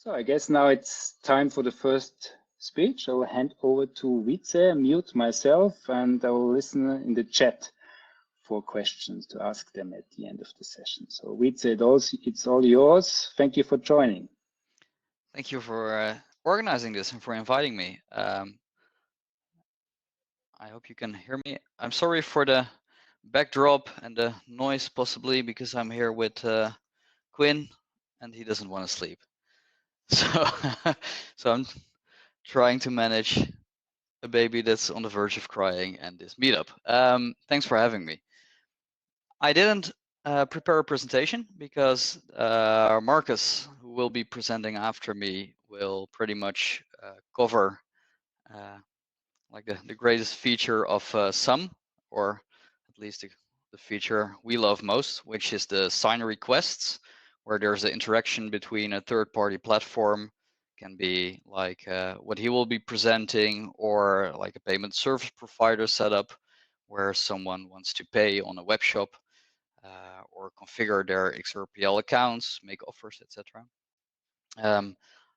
So I guess now it's time for the first speech. I will hand over to Wietse, mute myself, and I will listen in the chat for questions to ask them at the end of the session. So Wietse, it's all yours. Thank you for joining. Thank you for organizing this and for inviting me. I hope you can hear me. I'm sorry for the backdrop and the noise possibly because I'm here with Quinn and he doesn't want to sleep. So, so I'm trying to manage a baby that's on the verge of crying and this meetup. Thanks for having me. I didn't prepare a presentation because Marcus, who will be presenting after me, will pretty much cover like the greatest feature of XUMM, or at least the feature we love most, which is the sign requests, where there's an interaction between a third-party platform, can be like what he will be presenting, or like a payment service provider setup, where someone wants to pay on a web shop, or configure their XRPL accounts, make offers, etc.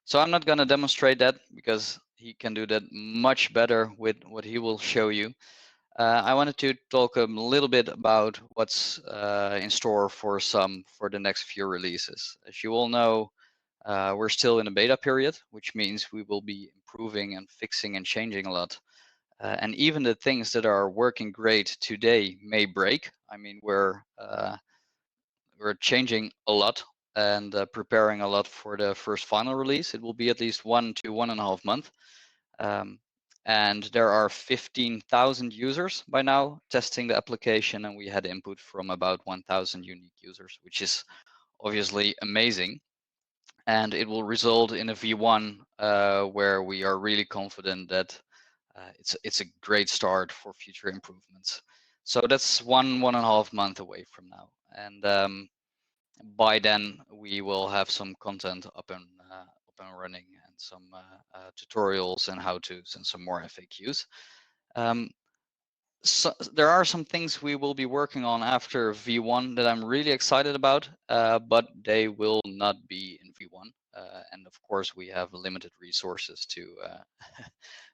So I'm not going to demonstrate that because he can do that much better with what he will show you. I wanted to talk a little bit about what's in store for XUMM for the next few releases. As you all know, we're still in a beta period, which means we will be improving and fixing and changing a lot. And even the things that are working great today may break. I mean, we're changing a lot and preparing a lot for the first final release. It will be at least 1 to 1.5 months. And there are 15,000 users by now testing the application, and we had input from about 1,000 unique users, which is obviously amazing. And it will result in a V1 where we are really confident that it's a great start for future improvements. So that's 1.5 months away from now. And by then we will have some content up and running, and some tutorials and how-tos and some more FAQs. So there are some things we will be working on after V1 that I'm really excited about, but they will not be in V1. And of course, we have limited resources to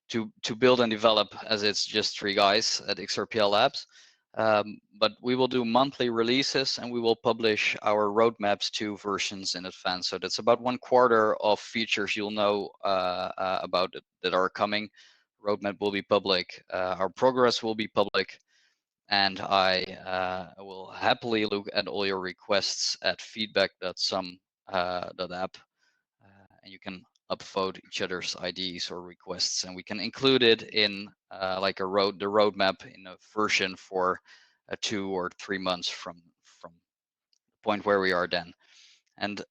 to build and develop, as it's just 3 guys at XRPL Labs. But we will do monthly releases, and we will publish our roadmaps 2 versions in advance. So that's about 1/4 of features you'll know about that are coming. Roadmap will be public, our progress will be public, and I will happily look at all your requests at feedback.xum.app, and you can upvote each other's IDs or requests, and we can include it in like the roadmap in a version for 2 or 3 months from the point where we are then. And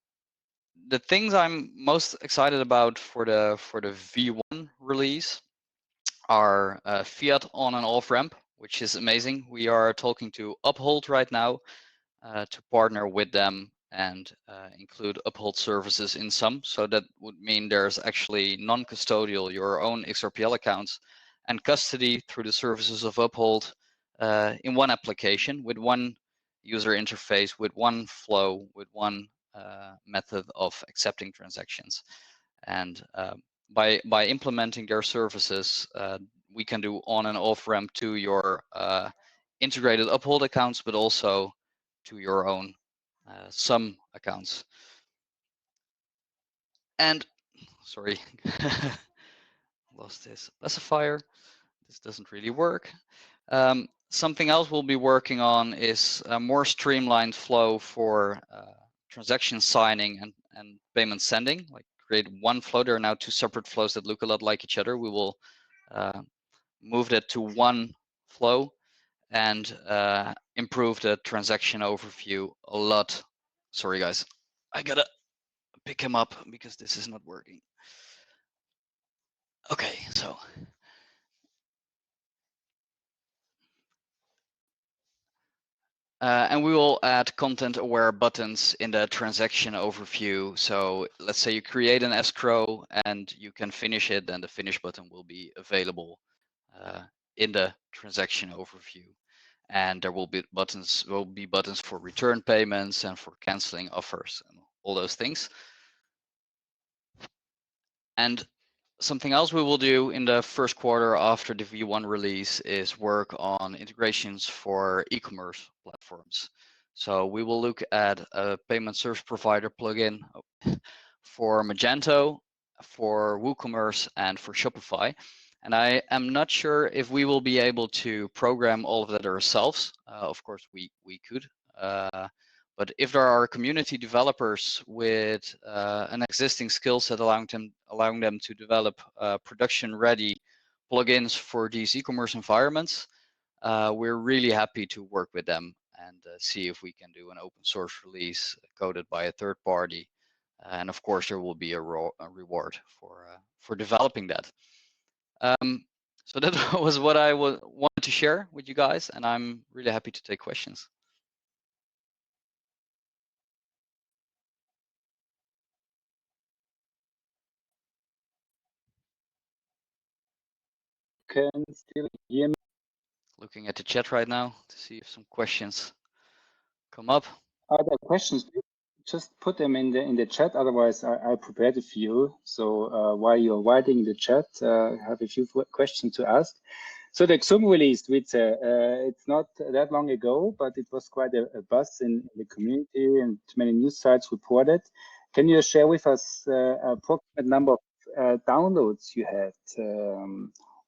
the things I'm most excited about for the V1 release are fiat on and off ramp, which is amazing. We are talking to Uphold right now to partner with them and include Uphold services in XUMM. So that would mean there's actually non-custodial, your own XRPL accounts, and custody through the services of Uphold in one application with one user interface, with one flow, with one method of accepting transactions. And by implementing their services, we can do on and off ramp to your integrated Uphold accounts, but also to your own XUMM accounts. And sorry, lost this specifier. This doesn't really work. Something else we'll be working on is a more streamlined flow for transaction signing and payment sending. Like create one flow. There are now 2 separate flows that look a lot like each other. We will move that to one flow and improve the transaction overview a lot. Sorry guys, I gotta pick him up because this is not working. Okay, so and we will add content-aware buttons in the transaction overview. So let's say you create an escrow and you can finish it, and the finish button will be available in the transaction overview. And there will be buttons for return payments and for canceling offers and all those things. And something else we will do in the first quarter after the V1 release is work on integrations for e-commerce platforms. So we will look at a payment service provider plugin for Magento, for WooCommerce, and for Shopify. And I am not sure if we will be able to program all of that ourselves. Of course, we could. But if there are community developers with an existing skill set allowing them to develop production-ready plugins for these e-commerce environments, we're really happy to work with them and see if we can do an open source release coded by a third party. And of course, there will be a reward for developing that. So that was what I wanted to share with you guys, and I'm really happy to take questions. Can still hear me? Looking at the chat right now to see if some questions come up. Are there questions? Just put them in the chat. Otherwise, I prepared a few. So while you're writing in the chat, I have a few questions to ask. So the XUMM released, it's not that long ago, but it was quite a buzz in the community, and many news sites reported. Can you share with us approximate number of downloads you had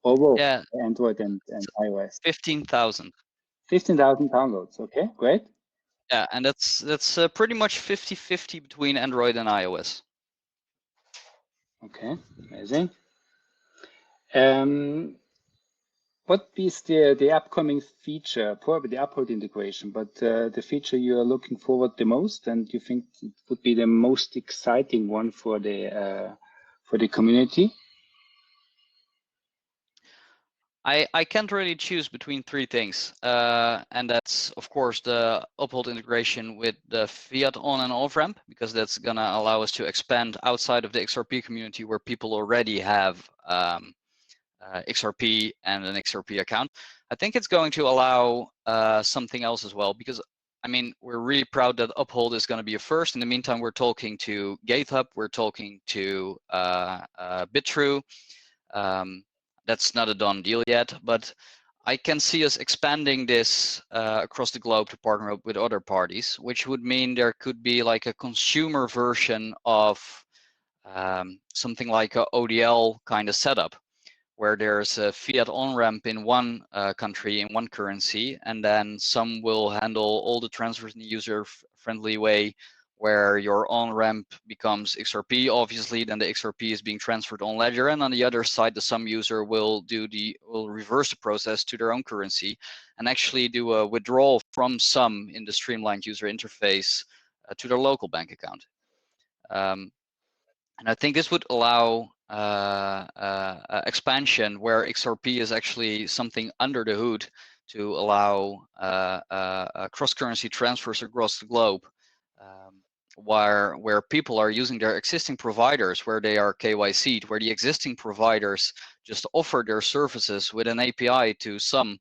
overall, Yeah, Android and iOS? 15,000. 15,000 downloads. Okay, great. Yeah, and that's pretty much 50-50 between Android and iOS. Okay, amazing. What is the upcoming feature? Probably the Uphold integration, but the feature you are looking forward the most, and you think it would be the most exciting one for the community? I can't really choose between three things, and that's of course the Uphold integration with the fiat on and off ramp, because that's gonna allow us to expand outside of the XRP community where people already have XRP and an XRP account. I think it's going to allow something else as well, because I mean, we're really proud that Uphold is going to be a first. In the meantime, we're talking to GateHub, we're talking to BitTrue. That's not a done deal yet, but I can see us expanding this across the globe to partner up with other parties, which would mean there could be like a consumer version of something like a ODL kind of setup, where there's a fiat on-ramp in one country in one currency, and then some will handle all the transfers in a user-friendly way, where your on-ramp becomes XRP, obviously, then the XRP is being transferred on Ledger, and on the other side, the SUMM user will reverse the process to their own currency and actually do a withdrawal from SUMM in the streamlined user interface to their local bank account. And I think this would allow expansion where XRP is actually something under the hood to allow cross-currency transfers across the globe, where people are using their existing providers, where they are KYC'd, where the existing providers just offer their services with an API to SUMM,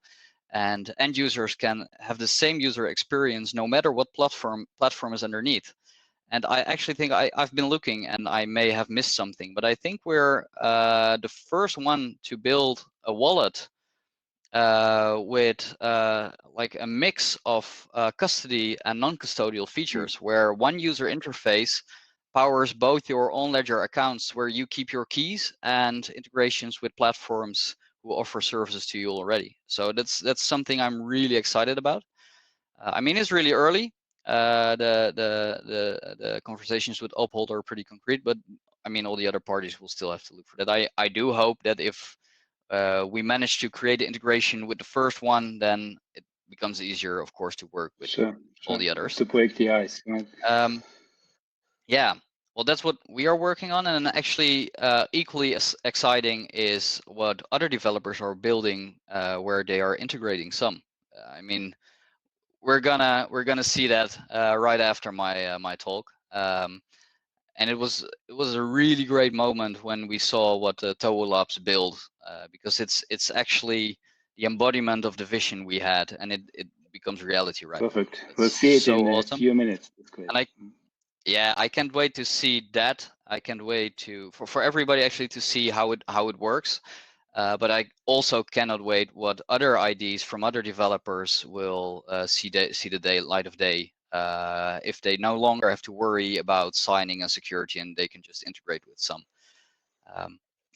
and end users can have the same user experience no matter what platform is underneath. And I actually think I've been looking, and I may have missed something, but I think we're the first one to build a wallet with like a mix of custody and non-custodial features, where one user interface powers both your own Ledger accounts where you keep your keys and integrations with platforms who offer services to you already. So that's something I'm really excited about. I mean, it's really early. The conversations with Uphold are pretty concrete, but I mean, all the other parties will still have to look for that. I do hope that if we manage to create the integration with the first one, then it becomes easier, of course, to work with all the others. To break the ice, right? Yeah, well, that's what we are working on, and actually equally as exciting is what other developers are building, where they are integrating SUMM. I mean, we're gonna see that right after my talk, and it was a really great moment when we saw what Towo Labs built, because it's actually the embodiment of the vision we had, and it becomes reality right now. Perfect. We'll see it in a few minutes. That's great. And I can't wait to see that can't wait for everybody actually to see how it works. But I also cannot wait what other IDs from other developers will see the light of day if they no longer have to worry about signing and security, and they can just integrate with some.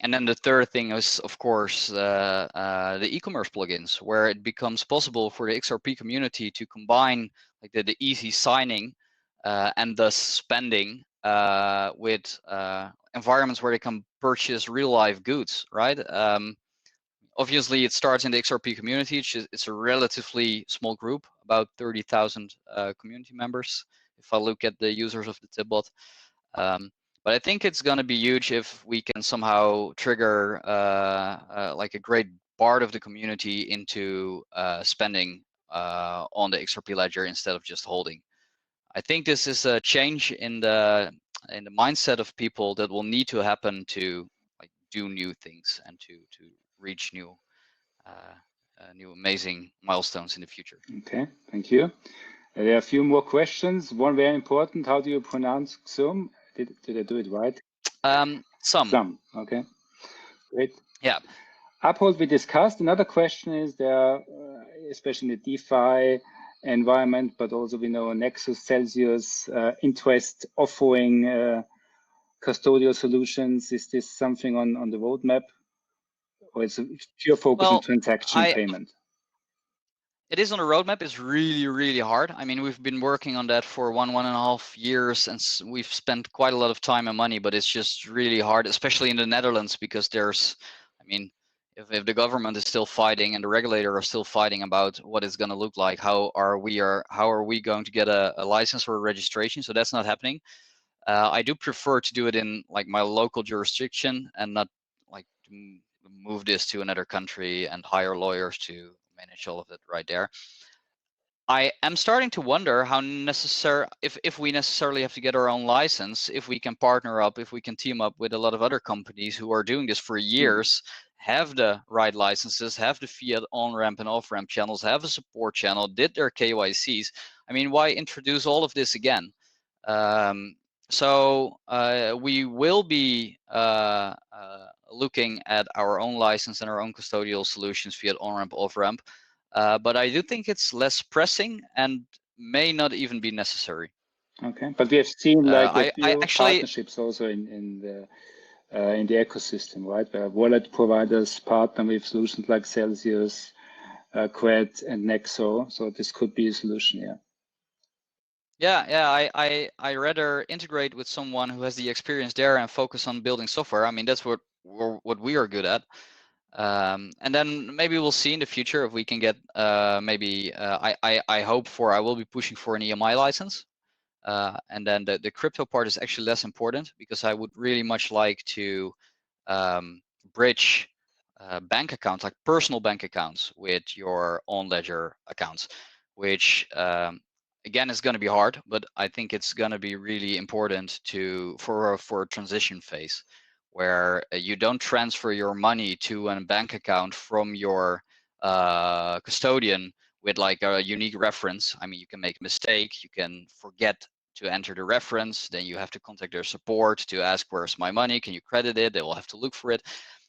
And then the third thing is, of course, the e-commerce plugins, where it becomes possible for the XRP community to combine like the easy signing and thus spending with environments where they can purchase real life goods, right? Obviously, it starts in the XRP community. It's a relatively small group, about 30,000 community members, if I look at the users of the Tip Bot. But I think it's going to be huge if we can somehow trigger like a great part of the community into spending on the XRP ledger instead of just holding. I think this is a change in the mindset of people that will need to happen to like do new things and to reach new amazing milestones in the future. Okay, thank you. There are a few more questions. One very important: how do you pronounce XUMM? Did I do it right? XUMM. Okay, great. Yeah. Uphold we discussed. Another question is there, especially in the DeFi environment, but also we know Nexus, Celsius, interest offering custodial solutions. Is this something on the roadmap, or is it pure focus on transaction payment? It is on the roadmap. It's really, really hard. I mean, we've been working on that for 1.5 years, and we've spent quite a lot of time and money, but it's just really hard, especially in the Netherlands, because there's, I mean, if the government is still fighting and the regulator are still fighting about what it's going to look like, how are we going to get a license or a registration? So that's not happening. I do prefer to do it in like my local jurisdiction and not like to move this to another country and hire lawyers to manage all of it right there. I am starting to wonder how necessary, if we necessarily have to get our own license, if we can partner up, if we can team up with a lot of other companies who are doing this for years, have the right licenses, have the fiat on-ramp and off-ramp channels, have a support channel, did their KYCs. I mean, why introduce all of this again? So we will be looking at our own license and our own custodial solutions via on-ramp, off-ramp. But I do think it's less pressing and may not even be necessary. Okay, but we have seen like a few actually, partnerships also in the ecosystem, right? Where wallet providers partner with solutions like Celsius, Qued, and Nexo. So this could be a solution, yeah. Yeah, I rather integrate with someone who has the experience there and focus on building software. I mean, that's what we are good at. And then maybe we'll see in the future if we can get I will be pushing for an EMI license. And then the crypto part is actually less important, because I would really much like to bridge bank accounts, like personal bank accounts, with your on ledger accounts, which again is going to be hard, but I think it's going to be really important for a transition phase, where you don't transfer your money to a bank account from your custodian with like a unique reference. I mean, you can make a mistake, you can forget to enter the reference, then you have to contact their support to ask, where's my money, can you credit it? They will have to look for it.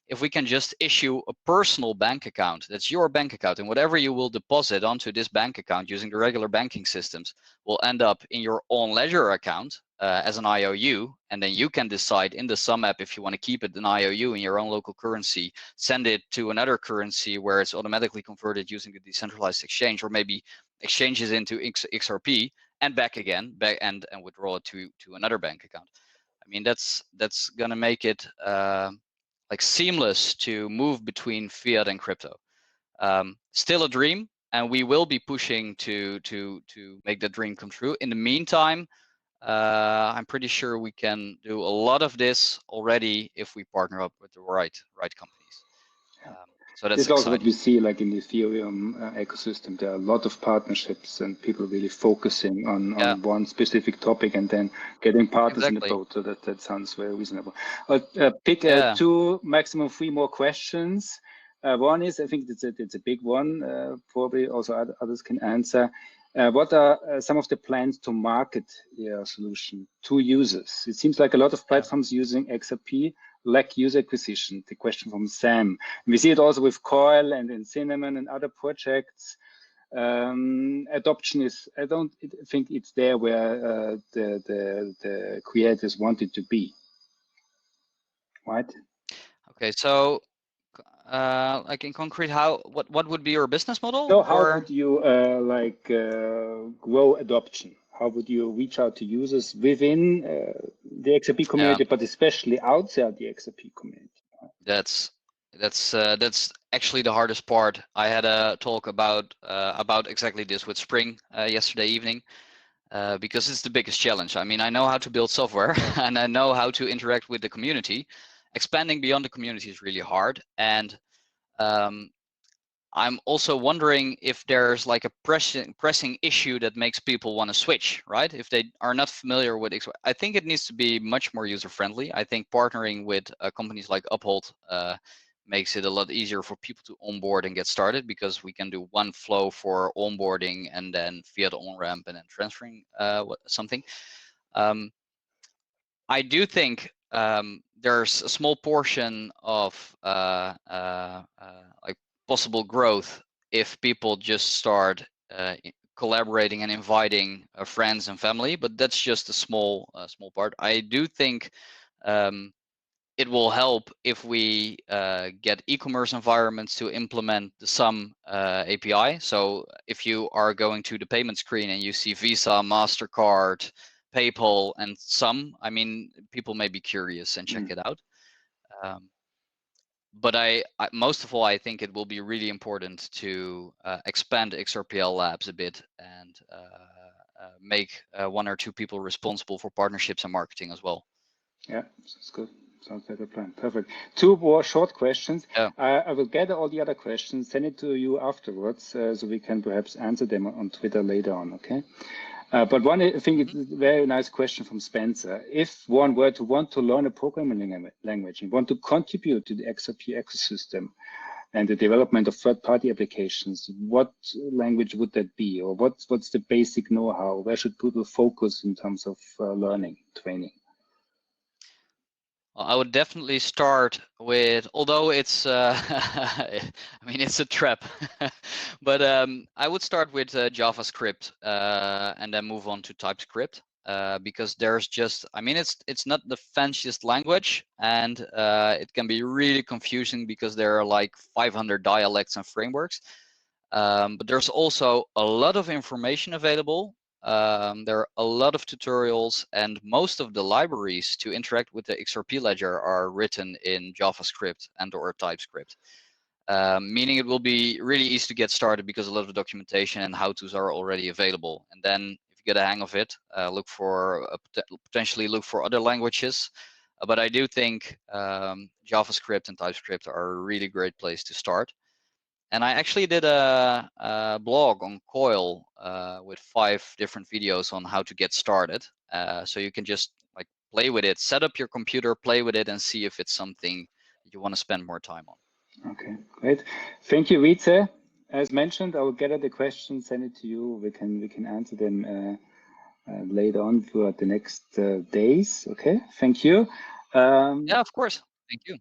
If we can just issue a personal bank account, that's your bank account, and whatever you will deposit onto this bank account using the regular banking systems will end up in your on ledger account as an IOU, and then you can decide in the XUMM app if you want to keep it an IOU in your own local currency, send it to another currency where it's automatically converted using the decentralized exchange, or maybe exchanges into XRP and back again, and withdraw it to another bank account. I mean, that's gonna make it like seamless to move between fiat and crypto. Still a dream, and we will be pushing to make that dream come true. In the meantime, I'm pretty sure we can do a lot of this already if we partner up with the right companies. So that's also what we see like in the Ethereum ecosystem. There are a lot of partnerships and people really focusing on one specific topic and then getting partners in the boat. So that sounds very reasonable. Pick 2, maximum 3 more questions. One is, I think it's a big one, probably also others can answer. What are some of the plans to market your solution to users? It seems like a lot of platforms using XRP lack user acquisition. The question from Sam. We see it also with Coil and in Cinnamon and other projects. Adoption is, I don't think it's there where the creators want it to be, right? Okay, so like in concrete, what would be your business model? So how would you grow adoption? How would you reach out to users within the XRP community, but especially outside the XRP community? That's actually the hardest part. I had a talk about exactly this with Spring yesterday evening, because it's the biggest challenge. I mean, I know how to build software and I know how to interact with the community. Expanding beyond the community is really hard, and I'm also wondering if there's like a pressing issue that makes people want to switch, right? If they are not familiar with XRP, I think it needs to be much more user-friendly. I think partnering with companies like Uphold makes it a lot easier for people to onboard and get started, because we can do one flow for onboarding and then fiat on-ramp and then transferring something. I do think there's a small portion of like possible growth if people just start collaborating and inviting friends and family, but that's just a small part. I do think it will help if we get e-commerce environments to implement the XUMM API. So if you are going to the payment screen and you see Visa, MasterCard, PayPal, and XUMM, I mean, people may be curious and check it out. But most of all, I think it will be really important to expand XRPL labs a bit and make 1 or 2 people responsible for partnerships and marketing as well. Yeah, that's good. Sounds like a plan. Perfect. 2 more short questions. Yeah. I will gather all the other questions, send it to you afterwards, so we can perhaps answer them on Twitter later on, okay? But one, I think it's a very nice question from Spencer. If one were to want to learn a programming language and want to contribute to the XRP ecosystem and the development of third-party applications, what language would that be? Or what's the basic know-how? Where should people focus in terms of learning, training? Well, I would definitely start with, although it's, I mean, it's a trap, but I would start with JavaScript and then move on to TypeScript, because there's just, I mean, it's not the fanciest language, and it can be really confusing because there are like 500 dialects and frameworks, but there's also a lot of information available. There are a lot of tutorials, and most of the libraries to interact with the XRP ledger are written in JavaScript and/or TypeScript, meaning it will be really easy to get started because a lot of the documentation and how-tos are already available. And then if you get a hang of it, potentially look for other languages. But I do think JavaScript and TypeScript are a really great place to start. And I actually did a blog on Coil with 5 different videos on how to get started. So you can just like play with it, set up your computer, play with it, and see if it's something you want to spend more time on. Okay, great. Thank you, Wietse. As mentioned, I will gather the questions, send it to you. We can answer them later on throughout the next days. Okay, thank you. Yeah, of course. Thank you.